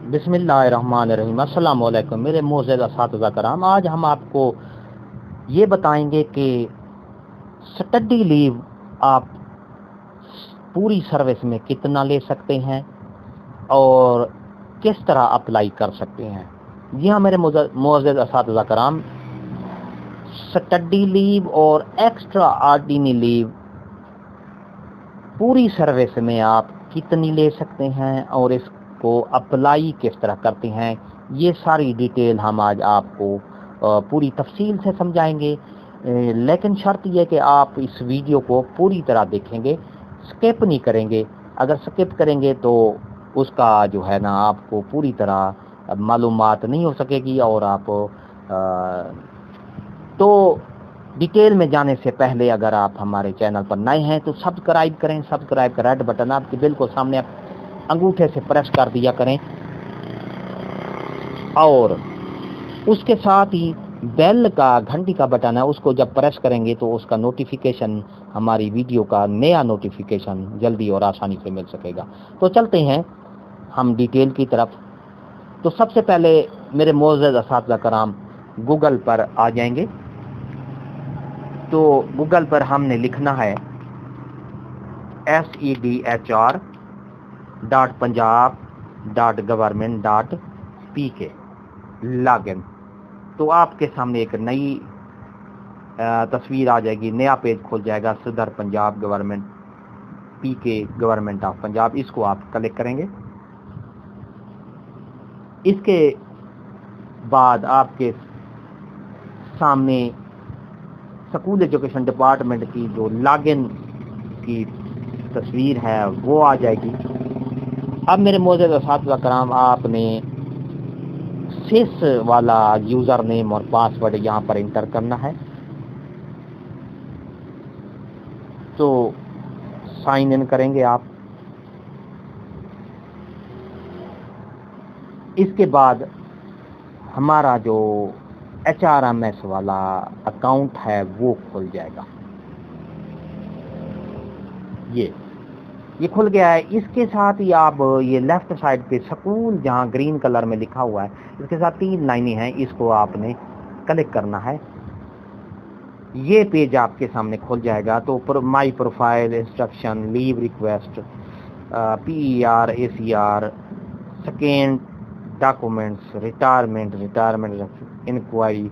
बिस्मिल्लाहिर्रहमानिर्रहीम। अस्सलाम वालेकुम मेरे मोअज़्ज़ज़ असातिज़ा कराम। आज हम आपको ये बताएंगे कि स्टडी लीव आप पूरी सर्विस में कितना ले सकते हैं और किस तरह अप्लाई कर सकते हैं। जी हाँ मेरे मोअज़्ज़ज़ असातिज़ा कराम, स्टडी लीव और एक्स्ट्रा ऑर्डिनरी लीव पूरी सर्विस में आप कितनी ले सकते हैं और इसको अप्लाई किस तरह करते हैं, ये सारी डिटेल हम आज आपको पूरी तफसील से समझाएंगे। लेकिन शर्त यह कि आप इस वीडियो को पूरी तरह देखेंगे, स्किप नहीं करेंगे। अगर स्किप करेंगे तो उसका जो है ना आपको पूरी तरह मालूमात नहीं हो सकेगी और आप तो डिटेल में जाने से पहले अगर आप हमारे चैनल पर नए हैं तो सब्सक्राइब करें। सब्सक्राइब का रेड बटन आपके बिल्कुल सामने अंगूठे से प्रेस कर दिया करें और उसके साथ ही बेल का घंटी का बटन है, उसको जब प्रेस करेंगे तो उसका नोटिफिकेशन, हमारी वीडियो का नया नोटिफिकेशन जल्दी और आसानी से मिल सकेगा। तो चलते हैं हम डिटेल की तरफ। तो सबसे पहले मेरे मोअज़्ज़ज़ असातिज़ा कराम गूगल पर आ जाएंगे। तो गूगल पर हमने लिखना है sedhr.punjab.government.pk लॉगिन। तो आपके सामने एक नई तस्वीर आ जाएगी, नया पेज खुल जाएगा, सदर Punjab government PK government of Punjab. इसको आप क्लिक करेंगे। इसके बाद आपके सामने स्कूल एजुकेशन डिपार्टमेंट की जो लॉगिन की तस्वीर है वो आ जाएगी। अब मेरे मोअज़्ज़ज़ असातिज़ा कराम, आपने सिस वाला यूज़र नेम और पासवर्ड यहाँ पर इंटर करना है। तो साइन इन करेंगे आप। इसके बाद हमारा जो HRMS वाला अकाउंट है वो खुल जाएगा। ये खुल गया है। इसके साथ ही आप ये लेफ्ट साइड पे स्कूल जहाँ ग्रीन कलर में लिखा हुआ है, इसके साथ 3 लाइनें हैं, इसको आपने क्लिक करना है। ये पेज आपके सामने खुल जाएगा। तो my profile, instruction, leave request, PER, ACR, second documents, retirement inquiry.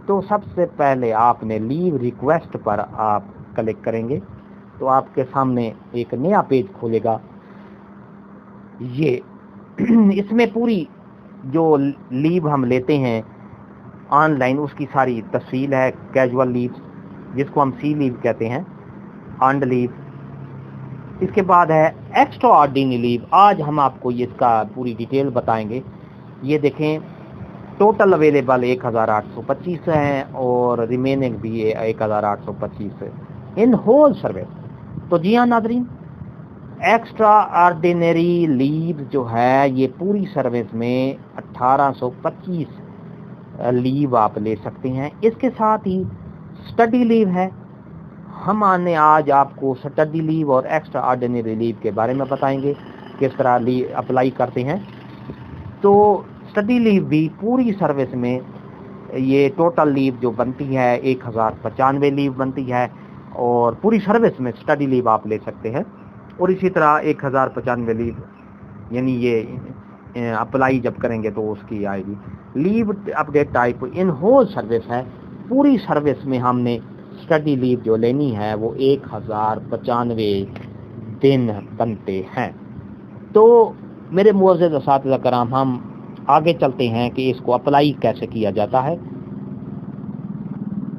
तो सबसे पहले आपने लीव रिक्वेस्ट पर आप क्लिक करेंगे तो आपके सामने एक नया पेज खुलेगा। ये इसमें पूरी जो लीव हम लेते हैं ऑनलाइन उसकी सारी तफसील है। कैजुअल लीव जिसको हम सी लीव कहते हैं, अर्न्ड लीव। इसके बाद है एक्स्ट्रा ऑर्डिनरी लीव। आज हम आपको ये इसका पूरी डिटेल बताएंगे। ये देखें, टोटल अवेलेबल 1825 है और रिमेनिंग भी 1825 है इन होल सर्विस। तो जी हाँ नाज़रीन, एक्स्ट्रा ऑर्डिनरी लीव जो है ये पूरी सर्विस में 1825 लीव आप ले सकते हैं। इसके साथ ही स्टडी लीव है। हम आने आज आपको स्टडी लीव और एक्स्ट्रा ऑर्डिनरी लीव के बारे में बताएंगे किस तरह लीव अप्लाई करते हैं। तो स्टडी लीव भी पूरी सर्विस में ये टोटल लीव जो बनती है 1095 लीव बनती है और पूरी सर्विस में स्टडी लीव आप ले सकते हैं। और इसी तरह 1095 लीव यानी ये अप्लाई जब करेंगे तो उसकी आएगी। Leave update type in whole service है। पूरी सर्विस में हमने स्टडी लीव जो लेनी है वो 1095 दिन बनते हैं। तो मेरे मुअज़्ज़ज़ असातिज़ा कराम, हम आगे चलते हैं कि इसको अप्लाई कैसे किया जाता है।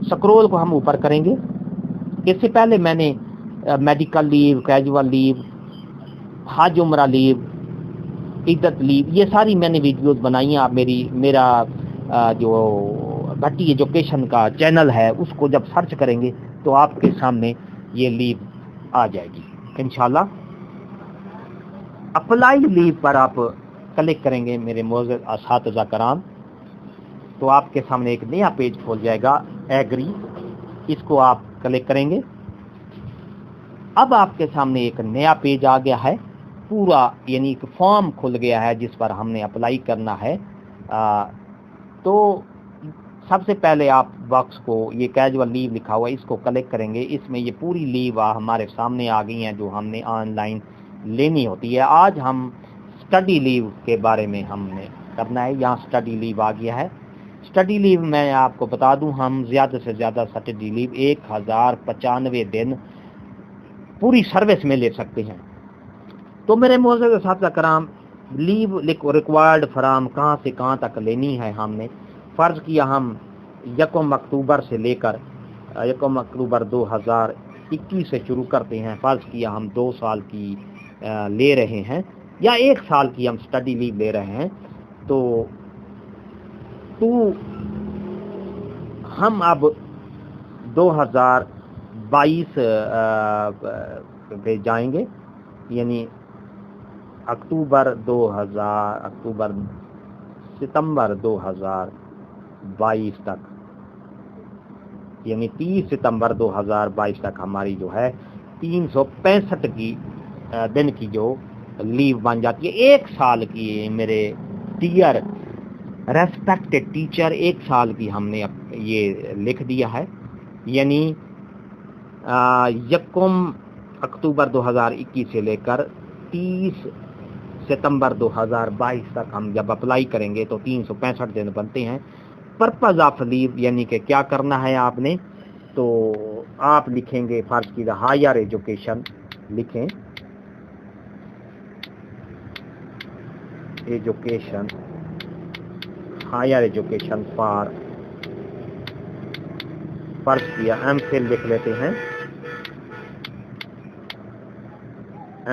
स्क्रॉल को हम ऊपर करेंगे। इससे पहले मैंने मेडिकल लीव, कैजुअल लीव, हज उम्रा लीव, इद्दत लीव, ये सारी मैंने वीडियोस बनाई हैं। आप मेरा जो भट्टी एजुकेशन का चैनल है उसको जब सर्च करेंगे तो आपके सामने ये लीव आ जाएगी इंशाल्लाह। अप्लाई लीव पर आप क्लिक करेंगे मेरे मुअज़्ज़ज़ असातिज़ा कराम तो आपके सामने एक नया पेज खोल जाएगा, एग्री। इसको आप क्लिक करेंगे। अब आपके सामने एक नया पेज आ गया है। पूरा यानी एक फॉर्म खुल गया है जिस पर हमने अप्लाई करना है। तो सबसे पहले आप बॉक्स को, ये कैजुअल लीव लिखा हुआ है, इसको क्लिक करेंगे। इसमें ये पूरी लीव हमारे सामने आ गई हैं जो हमने ऑनलाइन लेनी होती है। आज हम स्टडी लीव के बारे में हमने करना है। यहाँ स्टडी लीव आ गया है। स्टडी लीव मैं आपको बता दूं, हम ज़्यादा से ज़्यादा स्टडी लीव 1095 दिन पूरी सर्विस में ले सकते हैं। तो मेरे मोअज़्ज़ज़ साथिया कराम, लीव रिक्वायर्ड फ्राम कहाँ से कहाँ तक लेनी है हमने। फ़र्ज़ किया हम 1 अक्टूबर से लेकर 1 अक्टूबर 2021 से शुरू करते हैं। फ़र्ज़ किया हम 2 साल की ले रहे हैं या 1 साल की हम स्टडी लीव ले रहे हैं। तो हम अब 2022 पे जाएंगे, यानी सितंबर 2022 तक, यानी 30 सितंबर 2022 तक हमारी जो है 365 दिन की जो लीव बन जाती है। 1 साल की मेरे डियर रेस्पेक्टेड टीचर, 1 साल की हमने ये लिख दिया है। यानी 1 अक्टूबर 2021 से लेकर 30 सितंबर 2022 तक हम जब अप्लाई करेंगे तो 365 दिन बनते हैं। पर्पज़ ऑफ लीव यानी कि क्या करना है आपने, तो आप लिखेंगे फ़र्ज़ की हायर एजुकेशन लिखें, एजुकेशन, हायर एजुकेशन फॉर, फ़र्ज़ किया एमफिल लिख लेते हैं,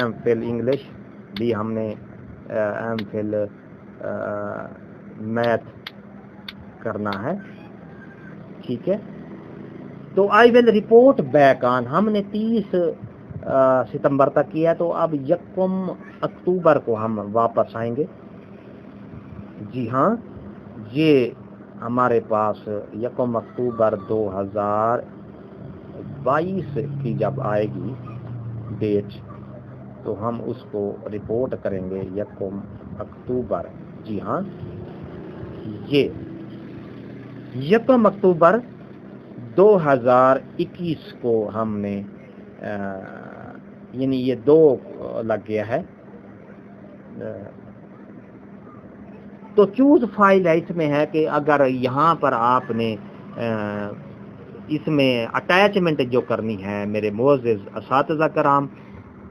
एमफिल इंग्लिश भी हमने एमफिल मैथ करना है, ठीक है। तो I will report back on, हमने 30 सितंबर तक किया, तो अब 1 अक्टूबर को हम वापस आएंगे। जी हाँ, ये हमारे पास 1 अक्टूबर 2022 की जब आएगी डेट, तो हम उसको रिपोर्ट करेंगे 1 अक्टूबर। जी हाँ, ये 1 अक्टूबर 2021 को हमने यानी ये 2 लग गया है। तो चूज फाइल है, इसमें है कि अगर यहाँ पर आपने इसमें अटैचमेंट जो करनी है मेरे मोअज़्ज़ज़ असातिज़ा कराम,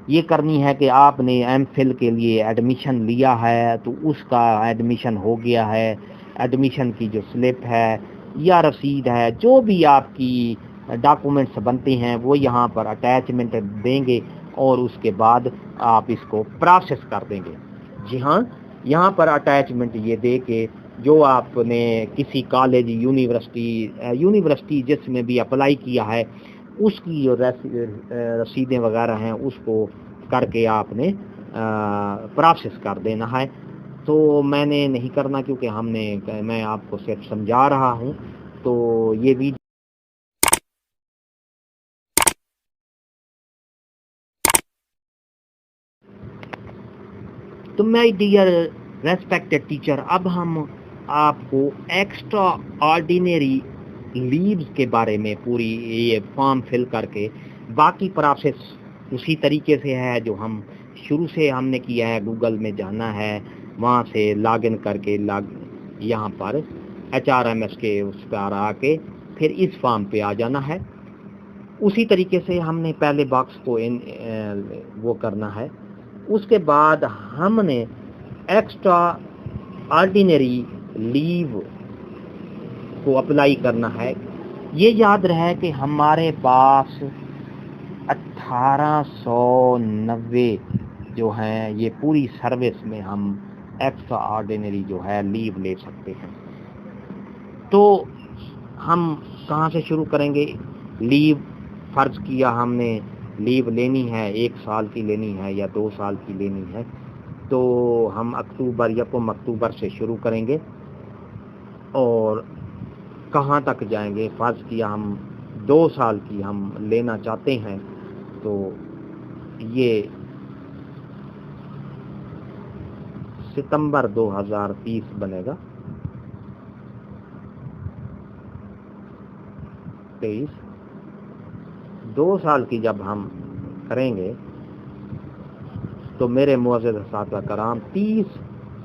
ये करनी है कि आपने एमफिल के लिए एडमिशन लिया है तो उसका एडमिशन हो गया है, एडमिशन की जो स्लिप है या रसीद है, जो भी आपकी डॉक्यूमेंट्स बनते हैं वो यहाँ पर अटैचमेंट देंगे और उसके बाद आप इसको प्रोसेस कर देंगे। जी हाँ, यहाँ पर अटैचमेंट ये दे के जो आपने किसी कॉलेज, यूनिवर्सिटी जिसमें भी अप्लाई किया है उसकी जो रसीदें वगैरह हैं उसको करके आपने प्रोसेस कर देना है। तो मैंने नहीं करना क्योंकि मैं आपको सिर्फ समझा रहा हूँ। तो ये भी तो माय डियर रेस्पेक्टेड टीचर, अब हम आपको एक्स्ट्रा ऑर्डिनरी लीव्स के बारे में पूरी ये फॉर्म फिल करके, बाकी प्रोसेस उसी तरीके से है जो हम शुरू से हमने किया है। गूगल में जाना है, वहाँ से लॉगिन करके यहाँ पर HRMS के उस पर आके फिर इस फॉर्म पे आ जाना है। उसी तरीके से हमने पहले बॉक्स को वो करना है। उसके बाद हमने एक्स्ट्रा ऑर्डिनरी लीव को अप्लाई करना है। ये याद रहे कि हमारे पास 1890 जो हैं ये पूरी सर्विस में हम एक्स्ट्रा ऑर्डिनरी जो है लीव ले सकते हैं। तो हम कहाँ से शुरू करेंगे? लीव फ़र्ज़ किया हमने लीव लेनी है, 1 साल की लेनी है या 2 साल की लेनी है, तो हम 1 अक्टूबर से शुरू करेंगे और कहाँ तक जाएंगे। फ़र्ज़ किया हम 2 साल की हम लेना चाहते हैं, तो ये सितंबर 2030 बनेगा, 23। 2 साल की जब हम करेंगे तो मेरे मुअज़्ज़ज़ असातिज़ा कराम 30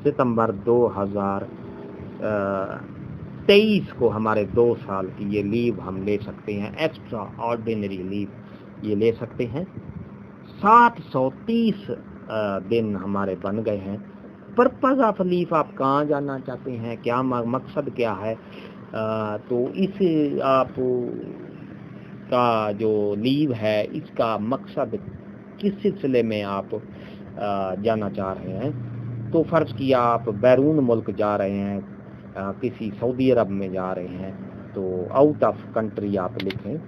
सितंबर 2023 को हमारे 2 साल की ये लीव हम ले सकते हैं, एक्स्ट्रा ऑर्डिनरी लीव ये ले सकते हैं। 730 दिन हमारे बन गए हैं। पर्पज़ ऑफ लीव, आप कहाँ जाना चाहते हैं, क्या मकसद क्या है, तो इस आप का जो लीव है इसका मकसद किस सिलसिले में आप जाना चाह रहे हैं। तो फ़र्ज़ किया आप बैरून मुल्क जा रहे हैं, किसी सऊदी अरब में जा रहे हैं, तो आउट ऑफ कंट्री आप लिखें।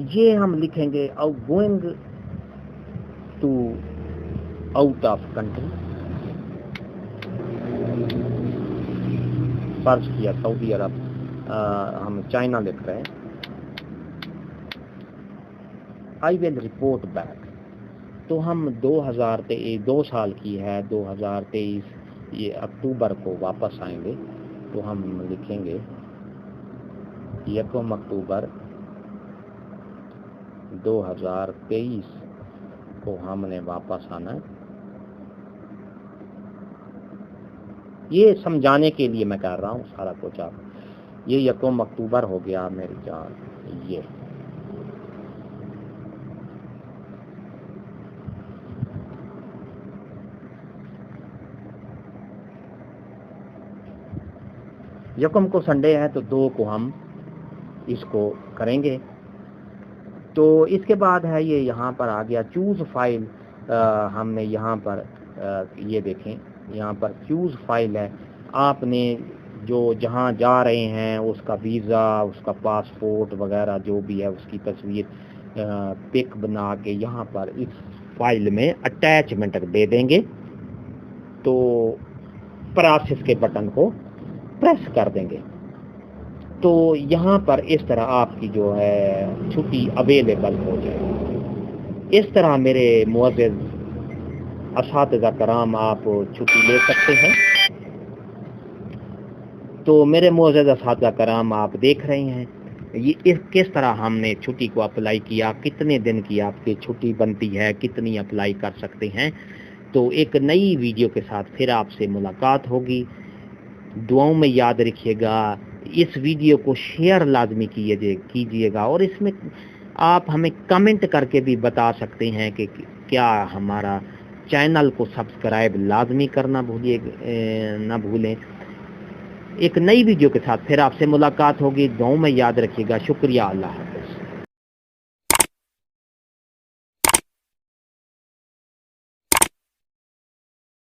ये हम लिखेंगे going to out of country. फर्ज किया सऊदी अरब, हम चाइना लिख रहे हैं। आई विल रिपोर्ट बैक, तो हम 2 साल की है, 2023 ये अक्टूबर को वापस आएंगे। तो हम लिखेंगे 1 अक्टूबर 2023 को हमने वापस आना है। ये समझाने के लिए मैं कर रहा हूँ सारा कुछ। आप ये 1 अक्टूबर हो गया मेरी जान। ये यकम को संडे है, तो 2 को हम इसको करेंगे। तो इसके बाद है ये यहाँ पर आ गया चूज़ फाइल। हमने यहाँ पर ये देखें, यहाँ पर चूज़ फाइल है। आपने जो जहाँ जा रहे हैं उसका वीज़ा, उसका पासपोर्ट वगैरह जो भी है उसकी तस्वीर पिक बना के यहाँ पर इस फाइल में अटैचमेंट दे देंगे। तो प्रोसेस के बटन को प्रेस कर देंगे, तो यहाँ पर इस तरह आपकी जो है छुट्टी अवेलेबल हो जाए। इस तरह मेरे मुअज़्ज़ज़ असातिज़ा कराम आप छुट्टी ले सकते हैं। तो मेरे मुअज़्ज़ज़ असातिज़ा कराम आप देख रहे हैं ये किस तरह हमने छुट्टी को अप्लाई किया, कितने दिन की आपकी छुट्टी बनती है, कितनी अप्लाई कर सकते हैं। तो एक नई वीडियो के साथ फिर आपसे मुलाकात होगी। दुआओं में याद रखिएगा, इस वीडियो को शेयर लाजमी कीजिएगा, और इसमें आप हमें कमेंट करके भी बता सकते हैं कि क्या हमारा चैनल को सब्सक्राइब लाजमी करना ना भूलें। एक नई वीडियो के साथ फिर आपसे मुलाकात होगी। दुआओं में याद रखिएगा। शुक्रिया। अल्लाह।